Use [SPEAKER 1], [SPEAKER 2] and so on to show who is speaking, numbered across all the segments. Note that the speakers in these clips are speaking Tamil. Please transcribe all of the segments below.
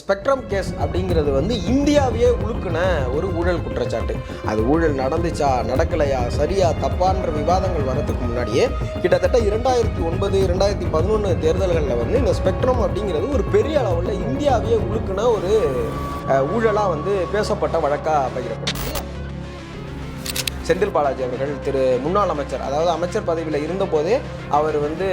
[SPEAKER 1] ஸ்பெக்ட்ரம் கேஸ் அப்படிங்கிறது வந்து இந்தியாவையே உழுக்குன ஒரு ஊழல் குற்றச்சாட்டு. அது ஊழல் நடந்துச்சா நடக்கலையா சரியா தப்பான்ற விவாதங்கள் வரதுக்கு முன்னாடியே கிட்டத்தட்ட 2009 2011 தேர்தல்களில் வந்து இந்த ஸ்பெக்ட்ரம் அப்படிங்கிறது ஒரு பெரிய அளவில் இந்தியாவையே உழுக்குன ஒரு ஊழலாக வந்து பேசப்பட்ட வழக்காக பகிரப்பட்டுச்சு. செந்தில் பாலாஜி அவர்கள் முன்னாள் அமைச்சர், அதாவது அமைச்சர் பதவியில் இருந்தபோதே அவர் வந்து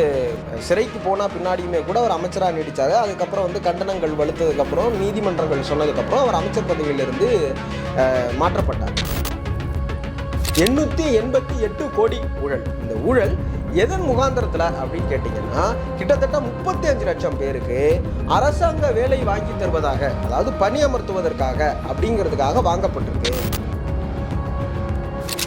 [SPEAKER 1] சிறைக்கு போனால் பின்னாடியுமே கூட அவர் அமைச்சராக நீடித்தார். அதுக்கப்புறம் வந்து கண்டனங்கள் வலுத்ததுக்கப்புறம் நீதிமன்றங்கள் சொன்னதுக்கப்புறம் அவர் அமைச்சர் பதவியிலிருந்து மாற்றப்பட்டார். 888 கோடி ஊழல். இந்த ஊழல் எதன் முகாந்திரத்தில் அப்படின்னு கேட்டிங்கன்னா கிட்டத்தட்ட 35 லட்சம் பேருக்கு அரசாங்க வேலை வாங்கி தருவதாக, அதாவது பணி அமர்த்துவதற்காக அப்படிங்கிறதுக்காக வாங்கப்பட்டிருக்கு.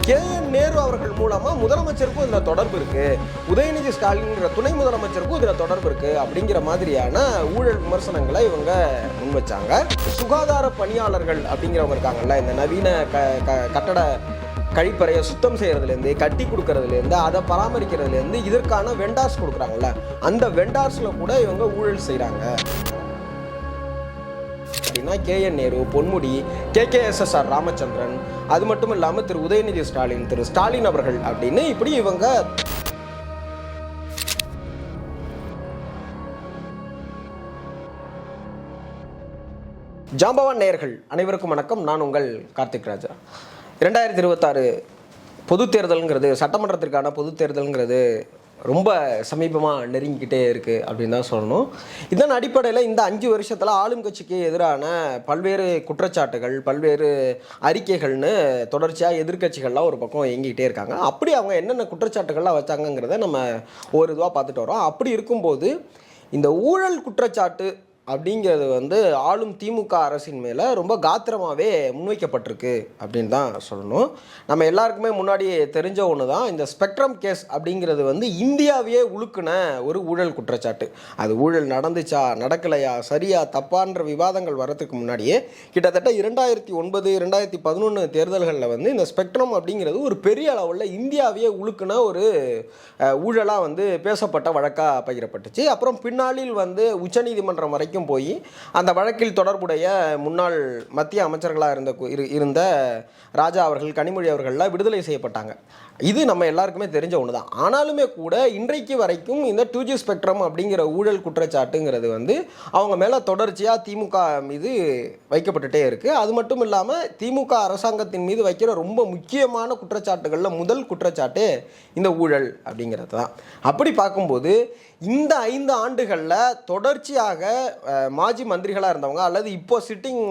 [SPEAKER 1] கேஎன் நேரு அவர்கள் மூலமா முதலமைச்சருக்கும் இதுல தொடர்பு இருக்கு, உதயநிதி ஸ்டாலின் துணை முதலமைச்சருக்கும் இதுல தொடர்பு இருக்கு அப்படிங்கிற மாதிரியான ஊழல் விமர்சனங்களை இவங்க முன்வச்சாங்க. சுகாதார பணியாளர்கள் அப்படிங்கிறவங்க இருக்காங்கல்ல, இந்த நவீன கட்டட கழிப்பறையை சுத்தம் செய்யறதுலேருந்து கட்டி கொடுக்கறதுலேருந்து அதை பராமரிக்கிறதுலேருந்து இதற்கான வெண்டார்ஸ் கொடுக்குறாங்கல்ல, அந்த வெண்டார்ஸில் கூட இவங்க ஊழல் செய்கிறாங்க. கேஎன் நேரு, பொன்முடி, கேகேஎஸ்எஸ்ஆர் ராமச்சந்திரன், அது மட்டும் இல்லாமல் திரு உதயநிதி ஸ்டாலின், திரு ஸ்டாலின் அவர்கள் அப்படின்னு இப்படி இவங்க ஜாம்பவான் நேயர்கள் அனைவருக்கும் வணக்கம். நான் உங்கள் கார்த்திக் ராஜா. 2026 பொது தேர்தலுங்கிறது, சட்டமன்றத்திற்கான பொது தேர்தலுங்கிறது ரொம்ப சமீபமாக நெருங்கிக்கிட்டே இருக்குது அப்படின்னு தான் சொல்லணும். இதன் அடிப்படையில் இந்த 5 வருஷத்தில் ஆளும் கட்சிக்கு எதிரான பல்வேறு குற்றச்சாட்டுகள், பல்வேறு அறிக்கைகள்னு தொடர்ச்சியாக எதிர்கட்சிகள்லாம் ஒரு பக்கம் இயங்கிக்கிட்டே இருக்காங்க. அப்படி அவங்க என்னென்ன குற்றச்சாட்டுகள்லாம் வச்சாங்கங்கிறத நம்ம ஒரு இதுவாக பார்த்துட்டு வரோம். அப்படி இருக்கும்போது இந்த ஊழல் குற்றச்சாட்டு அப்படிங்கிறது வந்து ஆளும் திமுக அரசின் மேலே ரொம்ப காத்திரமாகவே முன்வைக்கப்பட்டிருக்கு அப்படின்னு தான் சொல்லணும். நம்ம எல்லாருக்குமே முன்னாடி தெரிஞ்ச ஒன்று தான், இந்த ஸ்பெக்ட்ரம் கேஸ் அப்படிங்கிறது வந்து இந்தியாவையே உழுக்குன ஒரு ஊழல் குற்றச்சாட்டு. அது ஊழல் நடந்துச்சா நடக்கலையா சரியா தப்பான்ற விவாதங்கள் வரதுக்கு முன்னாடியே கிட்டத்தட்ட 2009 2011 தேர்தல்களில் வந்து இந்த ஸ்பெக்ட்ரம் அப்படிங்கிறது ஒரு பெரிய அளவில் இந்தியாவையே உழுக்குன ஒரு ஊழலாக வந்து பேசப்பட்ட வழக்காக பகிரப்பட்டுச்சு. அப்புறம் பின்னாளில் வந்து உச்சநீதிமன்றம் வரைக்கும் போய் அந்த வழக்கில் தொடர்புடைய முன்னாள் மத்திய அமைச்சர்களாக இருந்த ராஜா அவர்கள், கனிமொழி அவர்கள்லாம் விடுதலை செய்யப்பட்டாங்க. இது நம்ம எல்லாருக்குமே தெரிஞ்ச ஒன்று தான். ஆனாலுமே கூட இன்றைக்கு வரைக்கும் இந்த 2G ஸ்பெக்ட்ரம் அப்படிங்கிற ஊழல் குற்றச்சாட்டுங்கிறது வந்து அவங்க மேலே தொடர்ச்சியாக திமுக மீது வைக்கப்பட்டுட்டே இருக்குது. அது மட்டும் இல்லாமல் திமுக அரசாங்கத்தின் மீது வைக்கிற ரொம்ப முக்கியமான குற்றச்சாட்டுகளில் முதல் குற்றச்சாட்டு இந்த ஊழல் அப்படிங்கிறது தான். அப்படி பார்க்கும்போது இந்த 5 ஆண்டுகளில் தொடர்ச்சியாக மாஜி மந்திரிகளாக இருந்தவங்க அல்லது இப்போ சிட்டிங்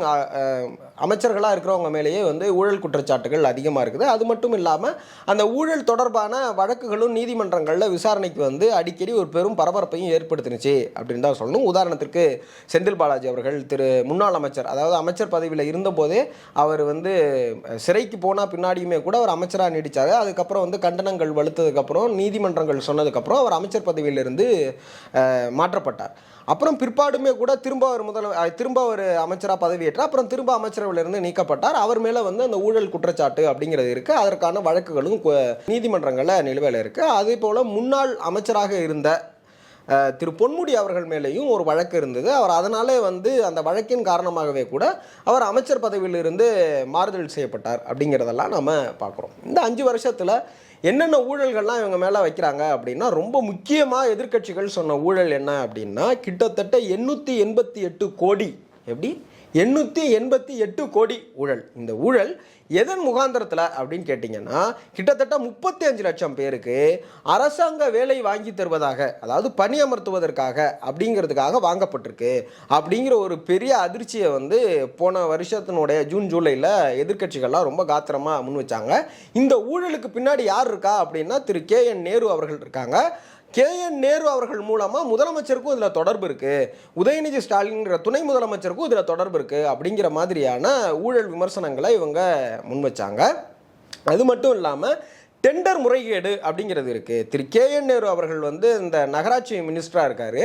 [SPEAKER 1] அமைச்சர்களாக இருக்கிறவங்க மேலேயே வந்து ஊழல் குற்றச்சாட்டுகள் அதிகமாக இருக்குது. அது மட்டும் இல்லாமல் அந்த ஊழல் தொடர்பான வழக்குகளும் நீதிமன்றங்களில் விசாரணைக்கு வந்து அடிக்கடி ஒரு பெரும் பரபரப்பையும் ஏற்படுத்தினுச்சு அப்படின்னு தான் சொல்லணும். உதாரணத்திற்கு செந்தில் பாலாஜி அவர்கள் முன்னாள் அமைச்சர், அதாவது அமைச்சர் பதவியில் இருந்தபோதே அவர் வந்து சிறைக்கு போனால் பின்னாடியுமே கூட அவர் அமைச்சராக நீடித்தார். அதுக்கப்புறம் வந்து கண்டனங்கள் வலுத்ததுக்கப்புறம் நீதிமன்றங்கள் சொன்னதுக்கப்புறம் அவர் அமைச்சர் பதவியிலிருந்து மாற்றப்பட்டார். அப்புறம் பிற்பாடுமே கூட திரும்ப ஒரு அமைச்சராக பதவியேற்றார். அப்புறம் திரும்ப அமைச்சரவையிலிருந்து நீக்கப்பட்டார். அவர் மேலே வந்து அந்த ஊழல் குற்றச்சாட்டு அப்படிங்கிறது இருக்குது. அதற்கான வழக்குகளும் நீதிமன்றங்களில் நிலுவையில் இருக்குது. அதே போல் முன்னாள் அமைச்சராக இருந்த திரு பொன்முடி அவர்கள் மேலேயும் ஒரு வழக்கு இருந்தது. அவர் அதனாலே வந்து அந்த வழக்கின் காரணமாகவே கூட அவர் அமைச்சர் பதவியிலிருந்து மாறுதல் செய்யப்பட்டார் அப்படிங்கிறதெல்லாம் நம்ம பார்க்குறோம். இந்த 5 வருஷத்தில் என்னென்ன ஊழல்கள்லாம் இவங்க மேலே வைக்கிறாங்க அப்படின்னா, ரொம்ப முக்கியமாக எதிர்க்கட்சிகள் சொன்ன ஊழல் என்ன அப்படின்னா கிட்டத்தட்ட 888 கோடி. எப்படி 888 கோடி ஊழல். இந்த ஊழல் எதன் முகாந்திரத்தில் அப்படின்னு கேட்டிங்கன்னா கிட்டத்தட்ட 35 லட்சம் பேருக்கு அரசாங்க வேலை வாங்கி தருவதாக, அதாவது பணி அமர்த்துவதற்காக அப்படிங்கிறதுக்காக வாங்கப்பட்டிருக்கு அப்படிங்கிற ஒரு பெரிய அதிர்ச்சியை வந்து போன வருஷத்தினுடைய ஜூன் ஜூலையில் எதிர்க்கட்சிகள்லாம் ரொம்ப காத்திரமாக முன் வச்சாங்க. இந்த ஊழலுக்கு பின்னாடி யார் இருக்கா அப்படின்னா திரு கேஎன் நேரு அவர்கள் இருக்காங்க. கேஎன் நேரு அவர்கள் மூலமாக முதலமைச்சருக்கும் இதில் தொடர்பு இருக்குது, உதயநிதி ஸ்டாலின் துணை முதலமைச்சருக்கும் இதில் தொடர்பு இருக்குது அப்படிங்கிற மாதிரியான ஊழல் விமர்சனங்களை இவங்க முன்வச்சாங்க. அது மட்டும் இல்லாமல் டெண்டர் முறைகேடு அப்படிங்கிறது இருக்குது. திரு KN நேரு அவர்கள் வந்து இந்த நகராட்சி மினிஸ்டராக இருக்கார்.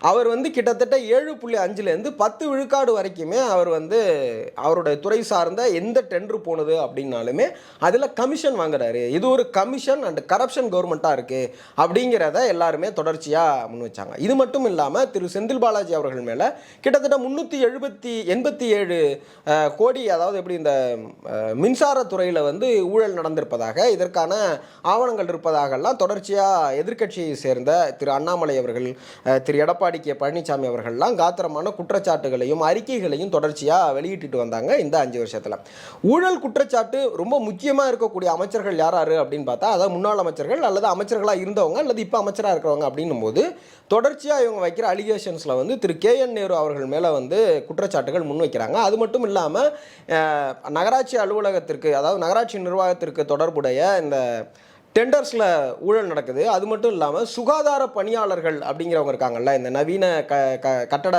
[SPEAKER 1] அவர் வந்து கிட்டத்தட்ட 7.5லேருந்து 10 விழுக்காடு வரைக்குமே அவர் வந்து அவருடைய துறை சார்ந்த எந்த டெண்டர் போனது அப்படின்னாலுமே அதில் கமிஷன் வாங்குறாரு. இது ஒரு கமிஷன் அண்ட் கரப்ஷன் கவர்மெண்ட்டாக இருக்குது அப்படிங்கிறத எல்லாருமே தொடர்ச்சியாக முன் வச்சாங்க. இது மட்டும் இல்லாமல் திரு செந்தில் பாலாஜி அவர்கள் மேலே கிட்டத்தட்ட 387 கோடி, அதாவது எப்படி இந்த மின்சாரத்துறையில் வந்து ஊழல் நடந்திருப்பதாக, இதற்கான ஆவணங்கள் இருப்பதாகலாம் தொடர்ச்சியாக எதிர்க்கட்சியை சேர்ந்த திரு அண்ணாமலை அவர்கள், திரு எடப்பாடி பழனிசாமி அவர்கள்லாம் காத்திரமான குற்றச்சாட்டுகளையும் அறிக்கைகளையும் தொடர்ச்சியாக வெளியிட்டு வந்தாங்க இந்த 5 வருஷத்தில். ஊழல் குற்றச்சாட்டு ரொம்ப முக்கியமாக இருக்கக்கூடிய அமைச்சர்கள் யாராரு அப்படின்னு பார்த்தா, அதாவது முன்னாள் அமைச்சர்கள் அல்லது அமைச்சர்களாக இருந்தவங்க அல்லது இப்போ அமைச்சராக இருக்கிறவங்க அப்படின்னும் போது தொடர்ச்சியாக இவங்க வைக்கிற அலிகேஷன்ஸில் வந்து திரு KN நேரு அவர்கள் மேலே வந்து குற்றச்சாட்டுகள் முன்வைக்கிறாங்க. அது மட்டும் இல்லாமல் நகராட்சி அலுவலகத்திற்கு, அதாவது நகராட்சி நிர்வாகத்திற்கு தொடர்புடைய இந்த டெண்டர்ஸில் ஊழல் நடக்குது. அது மட்டும் இல்லாமல் சுகாதார பணியாளர்கள் அப்படிங்கிறவங்க இருக்காங்கல்ல, இந்த நவீன கட்டட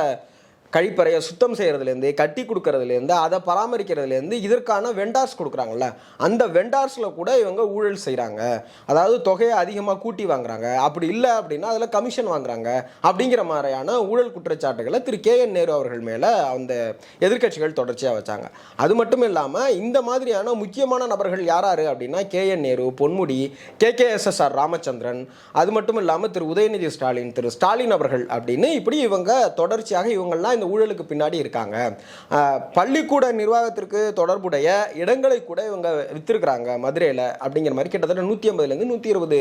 [SPEAKER 1] கழிப்பறையை சுத்தம் செய்கிறதுலேருந்து, கட்டி கொடுக்கறதுலேருந்து, அதை பராமரிக்கிறதுலேருந்து இதற்கான வெண்டார்ஸ் கொடுக்குறாங்கல்ல, அந்த வெண்டார்ஸில் கூட இவங்க ஊழல் செய்கிறாங்க. அதாவது தொகையை அதிகமாக கூட்டி வாங்குறாங்க, அப்படி இல்லை அப்படின்னா அதில் கமிஷன் வாங்குறாங்க அப்படிங்கிற மாதிரியான ஊழல் குற்றச்சாட்டுகளை திரு KN நேரு அவர்கள் மேலே அந்த எதிர்க்கட்சிகள் தொடர்ச்சியாக வச்சாங்க. அது மட்டும் இல்லாமல் இந்த மாதிரியான முக்கியமான நபர்கள் யாராரு அப்படின்னா KN நேரு, பொன்முடி, KKSSR ராமச்சந்திரன், அது மட்டும் இல்லாமல் திரு உதயநிதி ஸ்டாலின், திரு ஸ்டாலின் அவர்கள் அப்படின்னு இப்படி இவங்க தொடர்ச்சியாக இவங்கள்லாம் இந்த ஊழலுக்கு பின்னாடி இருக்காங்க. பள்ளிக்கூட நிர்வாகத்திற்கு தொடர்புடைய இடங்களை கூட இவங்க வித்திருக்கிறாங்க மதுரையில் அப்படிங்கிற மாதிரி கிட்டத்தட்ட 150லேருந்து 120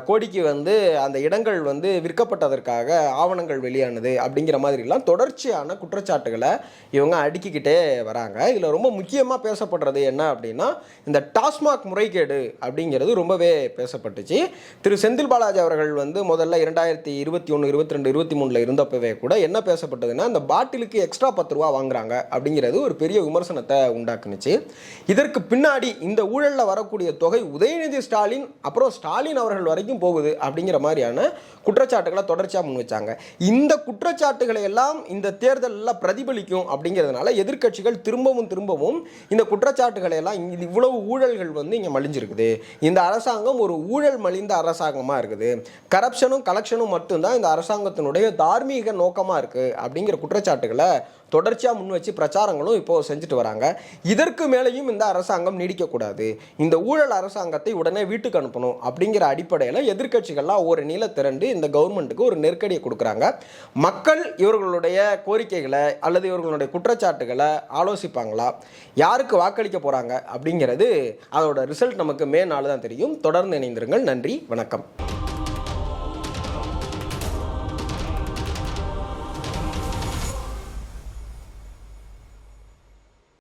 [SPEAKER 1] கோடிக்கு வந்து அந்த இடங்கள் வந்து விற்கப்பட்டதற்காக ஆவணங்கள் வெளியானது அப்படிங்கிற மாதிரிலாம் தொடர்ச்சியான குற்றச்சாட்டுகளை இவங்க அடுக்கிக்கிட்டே வராங்க. இதில் ரொம்ப முக்கியமாக பேசப்படுறது என்ன அப்படின்னா, இந்த டாஸ்மாக் முறைகேடு அப்படிங்கிறது ரொம்பவே பேசப்பட்டுச்சு. திரு செந்தில் பாலாஜி அவர்கள் வந்து முதல்ல 2021, 22, 23 இருந்தப்பவே கூட என்ன பேசப்பட்டதுன்னா, இந்த பாட்டிலுக்கு எக்ஸ்ட்ரா 10 ரூபா வாங்குறாங்க அப்படிங்கிறது ஒரு பெரிய விமர்சனத்தை உண்டாக்குனுச்சு. இதற்கு பின்னாடி இந்த ஊழலில் வரக்கூடிய தொகை உதயநிதி ஸ்டாலின் அப்புறம் ஸ்டாலின் அவர்கள் வரைக்கும் போகுது அப்படிங்கிற மாதிரியான குற்றச்சாட்டுகளை தொடர்ச்சியாக முன் வச்சாங்க. இந்த குற்றச்சாட்டுகளை எல்லாம் இந்த தேர்தலில் பிரதிபலிக்கும் அப்படிங்கிறதுனால எதிர்க்கட்சிகள் திரும்பவும் இந்த குற்றச்சாட்டுகளை எல்லாம் இவ்வளவு ஊழல்கள் வந்து இங்கே மலிஞ்சிருக்குது, இந்த அரசாங்கம் ஒரு ஊழல் மலிந்த அரசாங்கமாக இருக்குது, கரப்ஷனும் கலெக்ஷனும் மட்டும்தான் இந்த அரசாங்கத்தினுடைய தார்மீக நோக்கமாக இருக்குது அப்படிங்கிற குற்றச்சாட்டுகளை தொடர்ச்சியாக முன் வச்சு பிரச்சாரங்களும் இப்போது செஞ்சுட்டு வராங்க. இதற்கு மேலேயும் இந்த அரசாங்கம் நீடிக்கக்கூடாது, இந்த ஊழல் அரசாங்கத்தை உடனே வீட்டுக்கு அனுப்பணும் அப்படிங்கிற அடிப்படையில் எதிர்க்கட்சிகள்லாம் ஒரு நீள திரண்டு இந்த கவர்மெண்ட்டுக்கு ஒரு நெருக்கடியை கொடுக்குறாங்க. மக்கள் இவர்களுடைய கோரிக்கைகளை அல்லது இவர்களுடைய குற்றச்சாட்டுகளை ஆலோசிப்பாங்களா, யாருக்கு வாக்களிக்க போகிறாங்க அப்படிங்கிறது அதோட ரிசல்ட் நமக்கு மே 4 தான் தெரியும். தொடர்ந்து இணைந்திருங்கள். நன்றி, வணக்கம்.